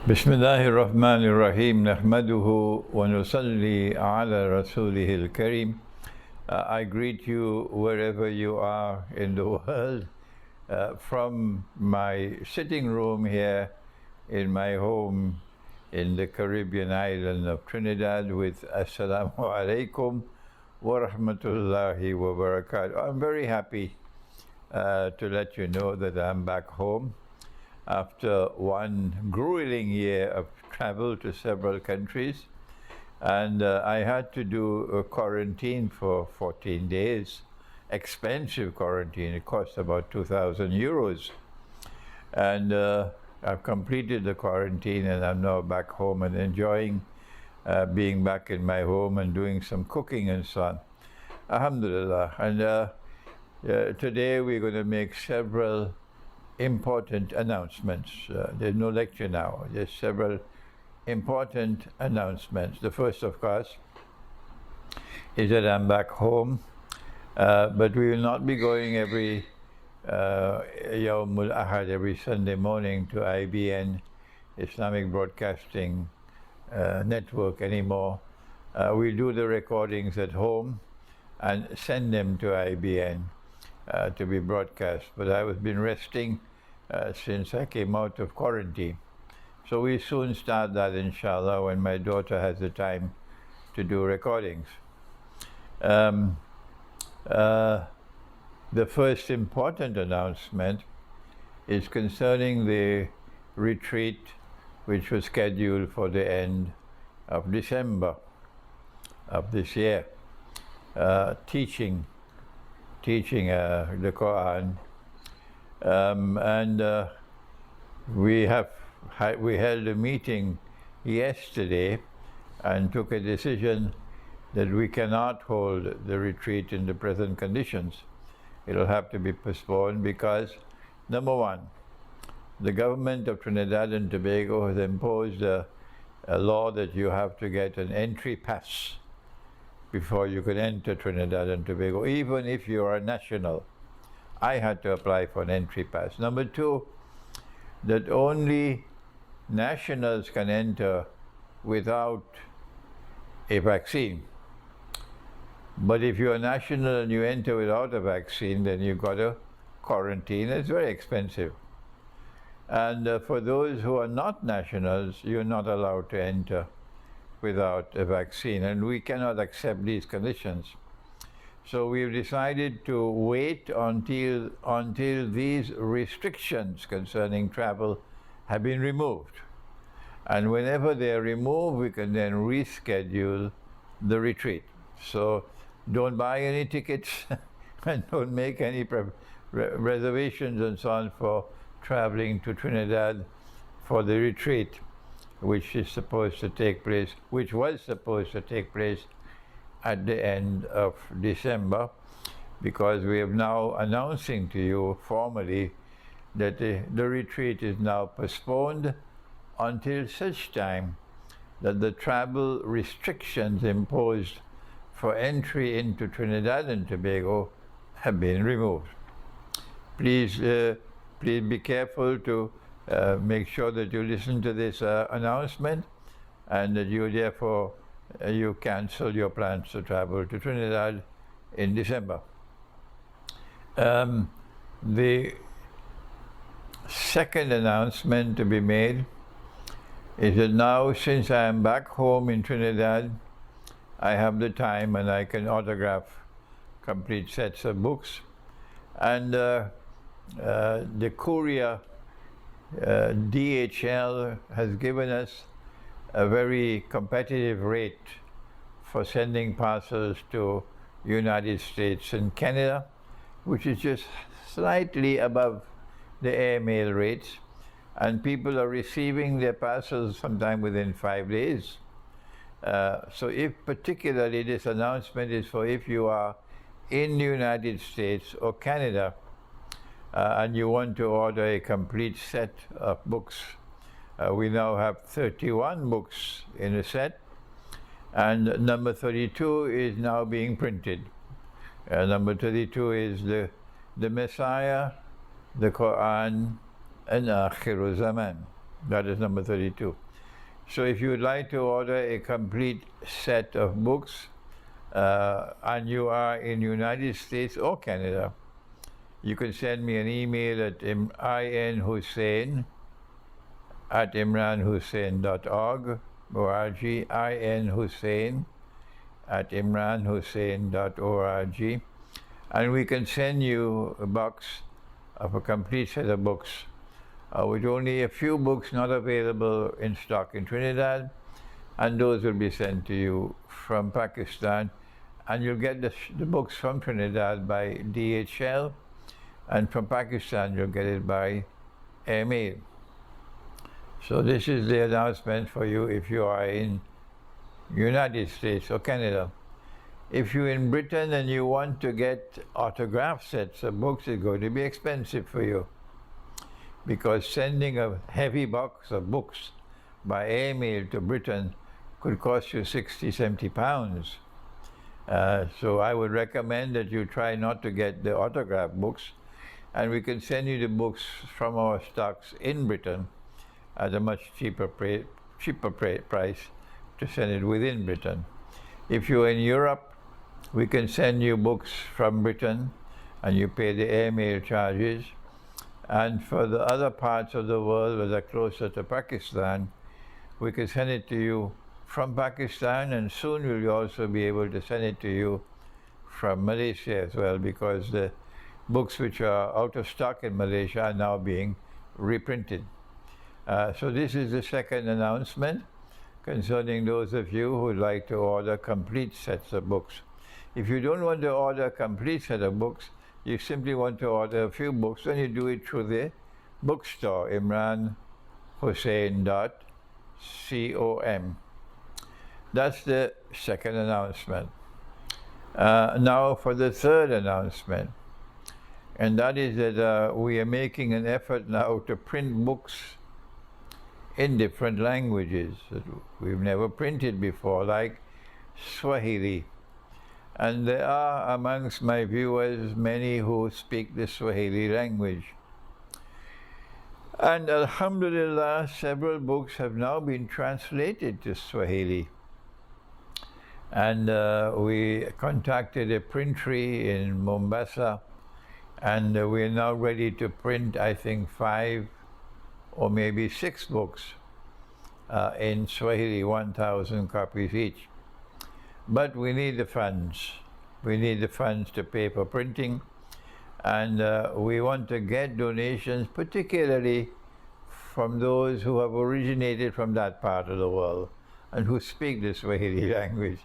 Bismillahir Rahmanir Rahim. Nahmaduhu wa nusalli ala rasulihil kareem. I greet you wherever you are in the world, from my sitting room here in my home in the Caribbean island of Trinidad with Assalamu alaikum wa rahmatullahi wa barakatuh. I'm very happy to let you know that I'm back home after one grueling year of travel to several countries, and I had to do a quarantine for 14 days, expensive quarantine. It cost about 2,000 euros, and I've completed the quarantine, and I'm now back home and enjoying being back in my home and doing some cooking and so on. Alhamdulillah. And today we're going to make several important announcements. There's no lecture now. There's several important announcements. The first, of course, is that I'm back home, but we will not be going every Yawmul Ahad, every Sunday morning to IBN, Islamic Broadcasting Network anymore. We do the recordings at home and send them to IBN to be broadcast. But I have been resting since I came out of quarantine. So we soon start that, inshallah, when my daughter has the time to do recordings. The first important announcement is concerning the retreat which was scheduled for the end of December of this year, teaching the Quran, and we held a meeting yesterday and took a decision that we cannot hold the retreat in the present conditions. It'll have to be postponed because, number one, the government of Trinidad and Tobago has imposed a law that you have to get an entry pass before you can enter Trinidad and Tobago, even if you are a national. I had to apply for an entry pass. Number two, that only nationals can enter without a vaccine. But if you're a national and you enter without a vaccine, then you've got to quarantine. It's very expensive. And for those who are not nationals, you're not allowed to enter without a vaccine, and we cannot accept these conditions. So we've decided to wait until these restrictions concerning travel have been removed. And whenever they're removed, we can then reschedule the retreat. So don't buy any tickets and don't make any reservations and so on for traveling to Trinidad for the retreat, which was supposed to take place at the end of December, because we are now announcing to you formally that the retreat is now postponed until such time that the travel restrictions imposed for entry into Trinidad and Tobago have been removed. Please be careful to make sure that you listen to this announcement, and that you therefore you cancel your plans to travel to Trinidad in December. The second announcement to be made is that now, since I am back home in Trinidad, I have the time and I can autograph complete sets of books, and the courier DHL has given us a very competitive rate for sending parcels to United States and Canada, which is just slightly above the airmail rates, and people are receiving their parcels sometime within 5 days. So if particularly this announcement is for if you are in the United States or Canada, and you want to order a complete set of books. We now have 31 books in a set, and number 32 is now being printed. Number 32 is the Messiah, the Quran, and Akhir al-Zaman. That is number 32. So if you would like to order a complete set of books, and you are in United States or Canada, you can send me an email at inhosein@imranhussein.org, inhosein@imranhussein.org, and we can send you a box of a complete set of books with only a few books not available in stock in Trinidad, and those will be sent to you from Pakistan, and you'll get the books from Trinidad by DHL, and from Pakistan you'll get it by airmail. So this is the announcement for you if you are in United States or Canada. If you're in Britain and you want to get autograph sets of books, it's going to be expensive for you, because sending a heavy box of books by airmail to Britain could cost you 60, 70 pounds. So I would recommend that you try not to get the autograph books, and we can send you the books from our stocks in Britain at a much cheaper price to send it within Britain. If you're in Europe, we can send you books from Britain and you pay the airmail charges. And for the other parts of the world that are closer to Pakistan, we can send it to you from Pakistan, and soon we'll also be able to send it to you from Malaysia as well, because the books which are out of stock in Malaysia are now being reprinted. So this is the second announcement concerning those of you who would like to order complete sets of books. If you don't want to order a complete set of books, you simply want to order a few books, then you do it through the bookstore, imranhussein.com. That's the second announcement. Now for the third announcement, and that is that we are making an effort now to print books in different languages that we've never printed before, like Swahili. And there are amongst my viewers many who speak the Swahili language. And alhamdulillah, several books have now been translated to Swahili. And we contacted a printery in Mombasa, and we're now ready to print, I think, 5 or maybe 6 books in Swahili, 1,000 copies each. But we need the funds. We need the funds to pay for printing, and we want to get donations, particularly from those who have originated from that part of the world and who speak the Swahili language.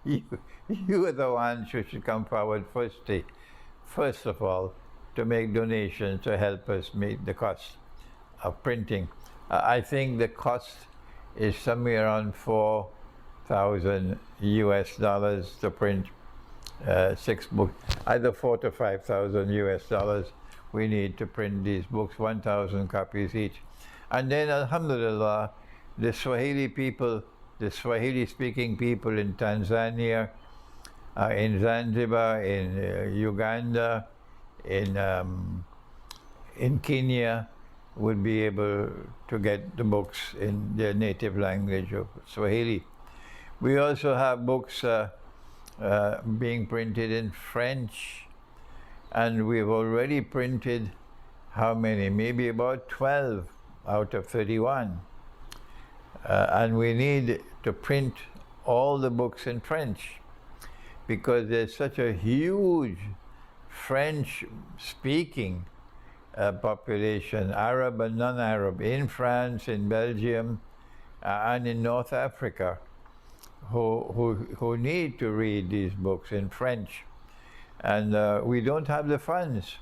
You are the ones who should come forward first of all, to make donations to help us meet the cost of printing. I think the cost is somewhere around $4,000 to print 6 books, either $4,000 to $5,000 we need to print these books, 1,000 copies each. And then alhamdulillah, the Swahili people, the Swahili speaking people in Tanzania, in Zanzibar, in Uganda, in Kenya, would be able to get the books in their native language of Swahili. We also have books being printed in French, and we've already printed how many? Maybe about 12 out of 31. And we need to print all the books in French, because there's such a huge French-speaking population, Arab and non-Arab, in France, in Belgium, and in North Africa, who need to read these books in French. And we don't have the funds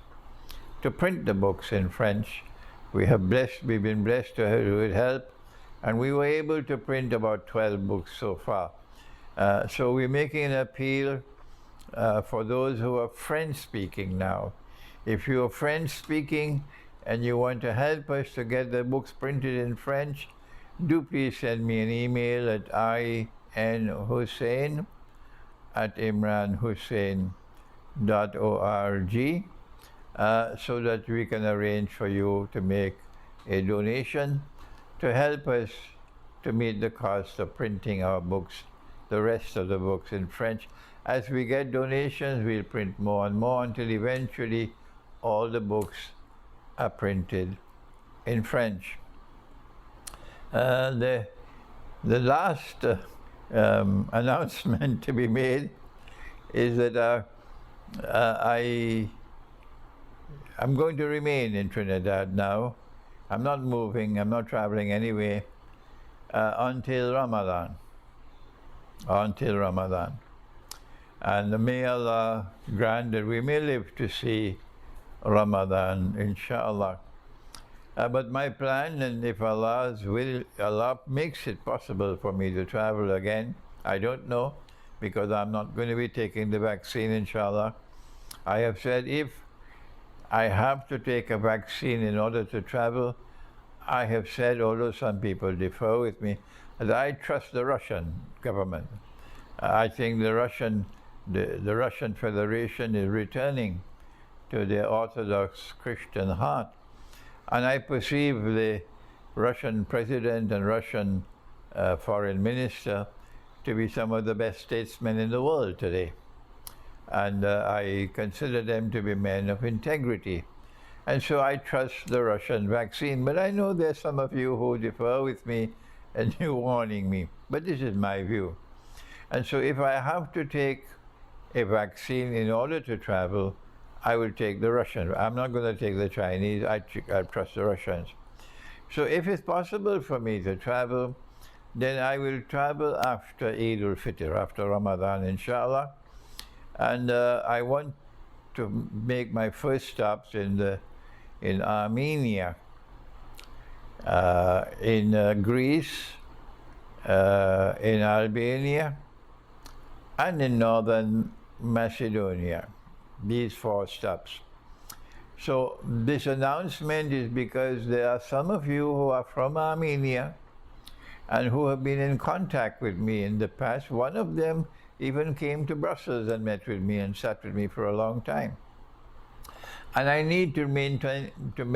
to print the books in French. We've been blessed to with help, and we were able to print about 12 books so far. So we're making an appeal for those who are French-speaking now. If you're French-speaking and you want to help us to get the books printed in French, do please send me an email at inhosein@imranhussein.org so that we can arrange for you to make a donation to help us to meet the cost of printing our books, the rest of the books in French. As we get donations, we'll print more and more until eventually all the books are printed in French. The last announcement to be made is that I'm going to remain in Trinidad now. I'm not moving, I'm not traveling anyway until Ramadan. And may Allah grant that we may live to see Ramadan, Insha Allah. But my plan, and if Allah's will, Allah makes it possible for me to travel again, I don't know, because I'm not going to be taking the vaccine, inshallah. I have said if I have to take a vaccine in order to travel, I have said, although some people differ with me, that I trust the Russian government. I think the Russian Federation is returning to their Orthodox Christian heart. And I perceive the Russian president and Russian foreign minister to be some of the best statesmen in the world today. And I consider them to be men of integrity. And so I trust the Russian vaccine. But I know there's some of you who differ with me and you're warning me. But this is my view. And so if I have to take a vaccine in order to travel, I will take the Russian. I'm not going to take the Chinese. I trust the Russians. So if it's possible for me to travel, then I will travel after Eid al-Fitr, after Ramadan, Insha Allah. And I want to make my first stops in Armenia, in Greece, in Albania, and in Northern Macedonia. These 4 stops. So this announcement is because there are some of you who are from Armenia and who have been in contact with me in the past. One of them even came to Brussels and met with me and sat with me for a long time. And I need to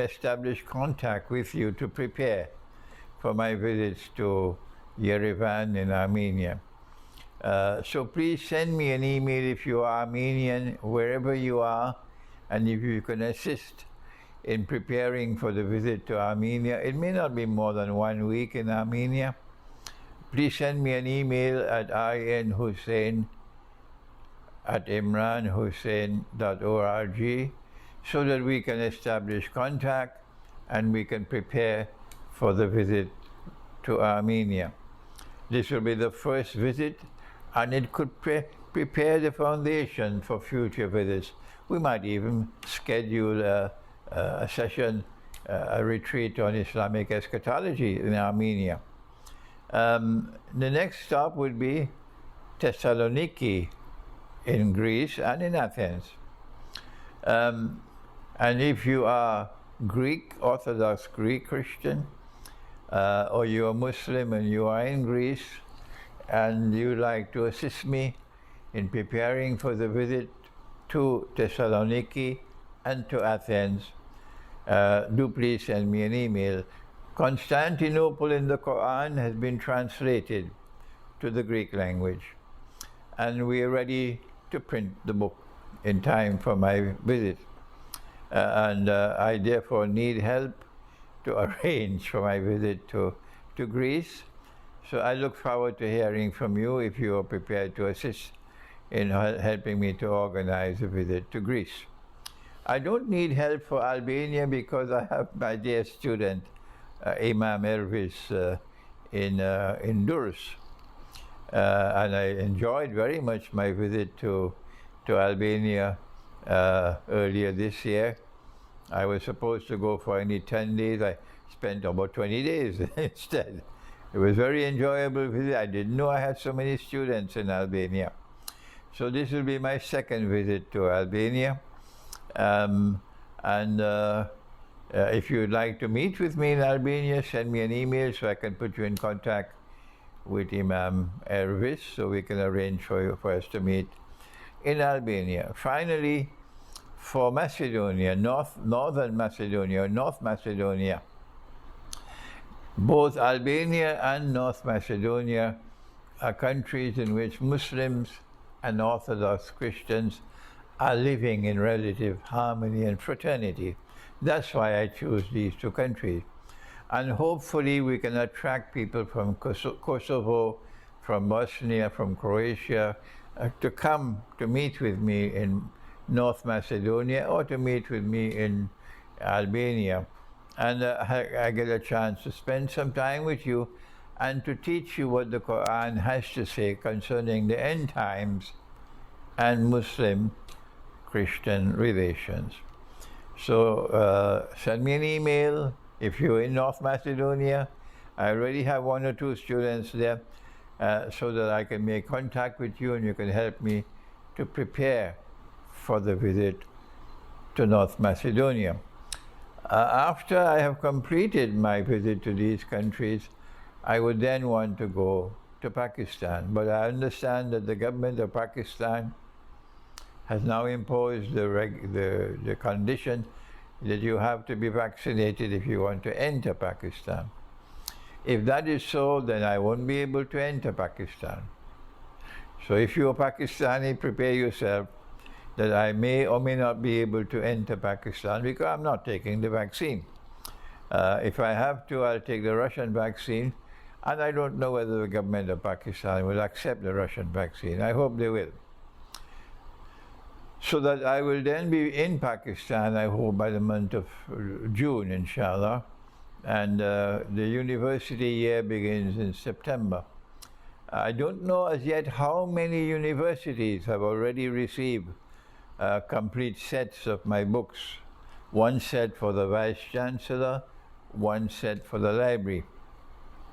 establish contact with you to prepare for my visits to Yerevan in Armenia. So please send me an email if you are Armenian, wherever you are, and if you can assist in preparing for the visit to Armenia. It may not be more than 1 week in Armenia. Please send me an email at inhosein@imranhussein.org so that we can establish contact and we can prepare for the visit to Armenia. This will be the first visit, and it could prepare the foundation for future visits. We might even schedule a session, a retreat on Islamic eschatology in Armenia. The next stop would be Thessaloniki in Greece and in Athens. And if you are Greek, Orthodox Greek Christian, or you are Muslim and you are in Greece, and you'd like to assist me in preparing for the visit to Thessaloniki and to Athens, do please send me an email. Constantinople in the Quran has been translated to the Greek language, and we are ready to print the book in time for my visit. And I therefore need help to arrange for my visit to Greece. So I look forward to hearing from you if you are prepared to assist in helping me to organize a visit to Greece. I don't need help for Albania because I have my dear student, Imam Elvis, in Durres. And I enjoyed very much my visit to Albania earlier this year. I was supposed to go for only 10 days. I spent about 20 days instead. It was very enjoyable visit. I didn't know I had so many students in Albania. So this will be my second visit to Albania. If you'd like to meet with me in Albania, send me an email so I can put you in contact with Imam Elvis so we can arrange for us to meet in Albania. Finally, for Macedonia, North Macedonia, Both Albania and North Macedonia are countries in which Muslims and Orthodox Christians are living in relative harmony and fraternity. That's why I choose these two countries. And hopefully we can attract people from Kosovo, from Bosnia, from Croatia, to come to meet with me in North Macedonia or to meet with me in Albania. And I get a chance to spend some time with you and to teach you what the Quran has to say concerning the end times and Muslim-Christian relations. So send me an email if you're in North Macedonia. I already have one or two students there, so that I can make contact with you and you can help me to prepare for the visit to North Macedonia. After I have completed my visit to these countries, I would then want to go to Pakistan. But I understand that the government of Pakistan has now imposed the condition that you have to be vaccinated if you want to enter Pakistan. If that is so, then I won't be able to enter Pakistan. So if you're Pakistani, prepare yourself that I may or may not be able to enter Pakistan because I'm not taking the vaccine. If I have to, I'll take the Russian vaccine, and I don't know whether the government of Pakistan will accept the Russian vaccine. I hope they will. So that I will then be in Pakistan, I hope, by the month of June, Insha Allah. And the university year begins in September. I don't know as yet how many universities have already received complete sets of my books. One set for the Vice Chancellor, one set for the library.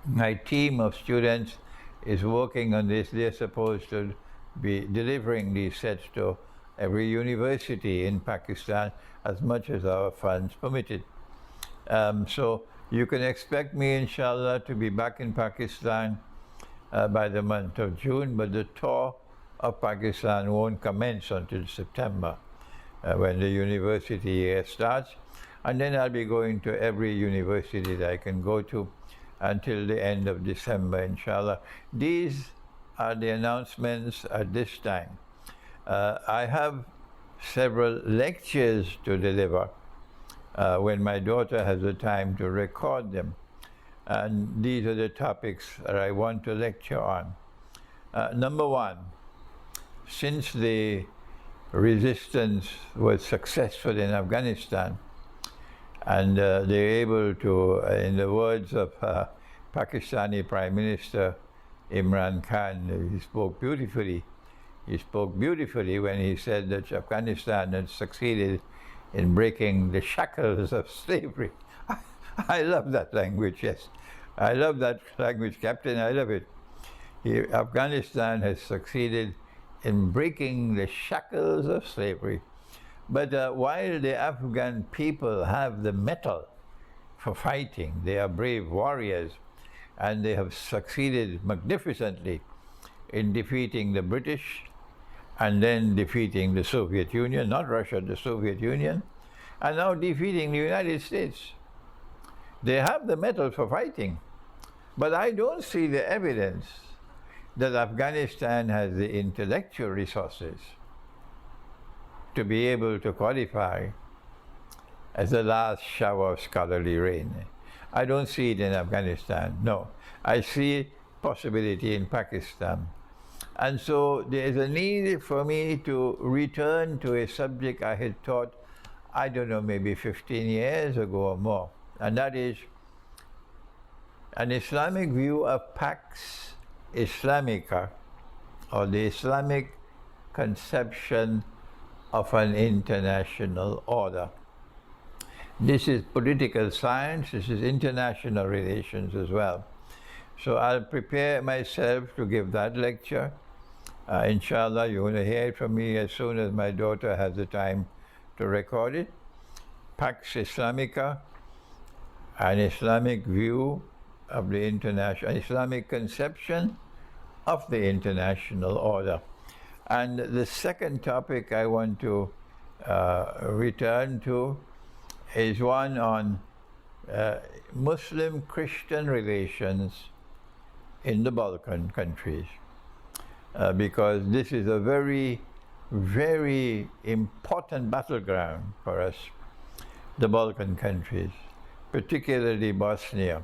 My team of students is working on this. They're supposed to be delivering these sets to every university in Pakistan as much as our funds permitted. So you can expect me, inshallah, to be back in Pakistan by the month of June, but the tour of Pakistan won't commence until September when the university year starts. And then I'll be going to every university that I can go to until the end of December, inshallah. These are the announcements at this time. I have several lectures to deliver when my daughter has the time to record them. And these are the topics that I want to lecture on. Number one, since the resistance was successful in Afghanistan, and they're able to, in the words of Pakistani Prime Minister Imran Khan, he spoke beautifully. He spoke beautifully when he said that Afghanistan had succeeded in breaking the shackles of slavery. I love that language, yes. I love that language, Captain, I love it. Afghanistan has succeeded in breaking the shackles of slavery. But while the Afghan people have the mettle for fighting, they are brave warriors, and they have succeeded magnificently in defeating the British and then defeating the Soviet Union, not Russia, the Soviet Union, and now defeating the United States. They have the mettle for fighting, but I don't see the evidence that Afghanistan has the intellectual resources to be able to qualify as the last shower of scholarly rain. I don't see it in Afghanistan, no. I see possibility in Pakistan. And so there is a need for me to return to a subject I had taught, I don't know, maybe 15 years ago or more, and that is an Islamic view of Pax Islamica, or the Islamic conception of an international order. This is political science, this is international relations as well. So I'll prepare myself to give that lecture. Inshallah, you're going to hear it from me as soon as my daughter has the time to record it. Pax Islamica, an Islamic view of the international, Islamic conception of the international order. And the second topic I want to return to is one on Muslim-Christian relations in the Balkan countries, because this is a very, very important battleground for us, the Balkan countries, particularly Bosnia,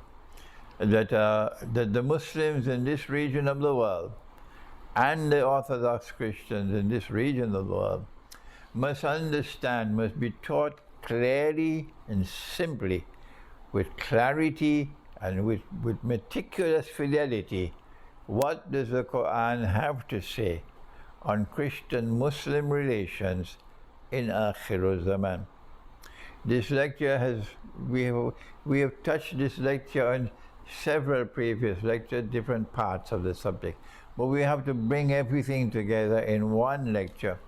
that the Muslims in this region of the world and the Orthodox Christians in this region of the world must understand, must be taught clearly and simply, with clarity and with meticulous fidelity, what does the Quran have to say on Christian-Muslim relations in Akhir al-Zaman. This lecture we have touched this lecture on several previous lectures, different parts of the subject, but we have to bring everything together in one lecture.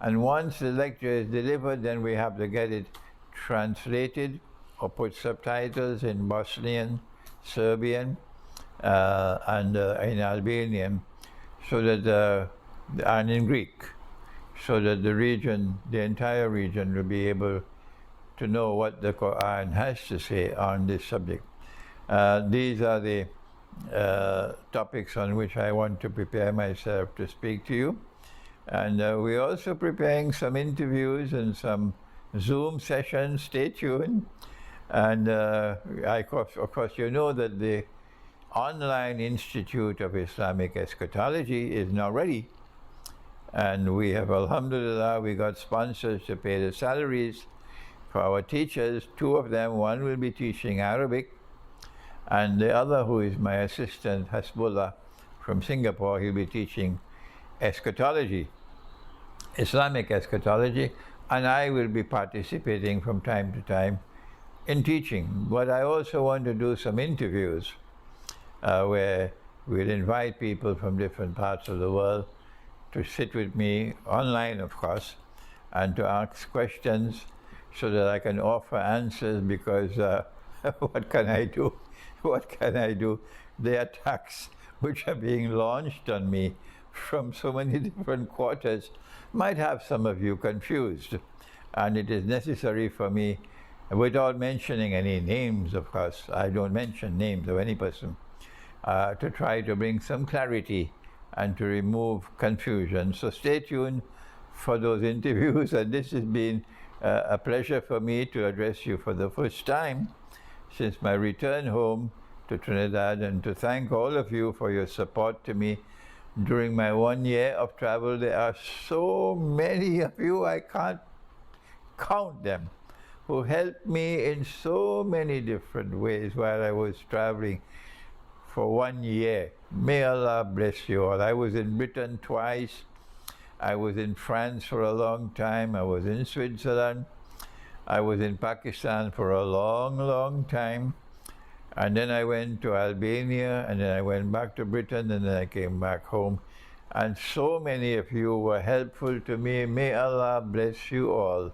And once the lecture is delivered, then we have to get it translated or put subtitles in Bosnian, Serbian, and in Albanian, so that and in Greek, so that the entire region will be able to know what the Quran has to say on this subject. These are the topics on which I want to prepare myself to speak to you. And we're also preparing some interviews and some Zoom sessions. Stay tuned. And of course, you know that the online Institute of Islamic Eschatology is now ready. And we have, alhamdulillah, we got sponsors to pay the salaries for our teachers. Two of them, one will be teaching Arabic, and the other, who is my assistant, Hasbullah, from Singapore, he'll be teaching eschatology, Islamic eschatology, and I will be participating from time to time in teaching. But I also want to do some interviews where we'll invite people from different parts of the world to sit with me, online of course, and to ask questions so that I can offer answers, because what can I do? What can I do? The attacks which are being launched on me from so many different quarters might have some of you confused. And it is necessary for me, without mentioning any names, of course, I don't mention names of any person, to try to bring some clarity and to remove confusion. So stay tuned for those interviews, and this has been a pleasure for me to address you for the first time since my return home to Trinidad, and to thank all of you for your support to me during my 1 year of travel. There are so many of you, I can't count them, who helped me in so many different ways while I was traveling for 1 year. May Allah bless you all. I was in Britain twice. I was in France for a long time. I was in Switzerland. I was in Pakistan for a long, long time. And then I went to Albania, and then I went back to Britain, and then I came back home. And so many of you were helpful to me. May Allah bless you all.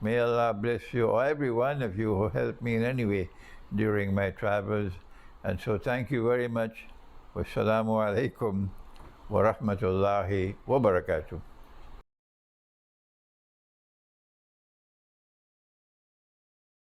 May Allah bless you, or every one of you who helped me in any way during my travels. And so thank you very much. Wassalamu alaikum wa rahmatullahi wa barakatuh.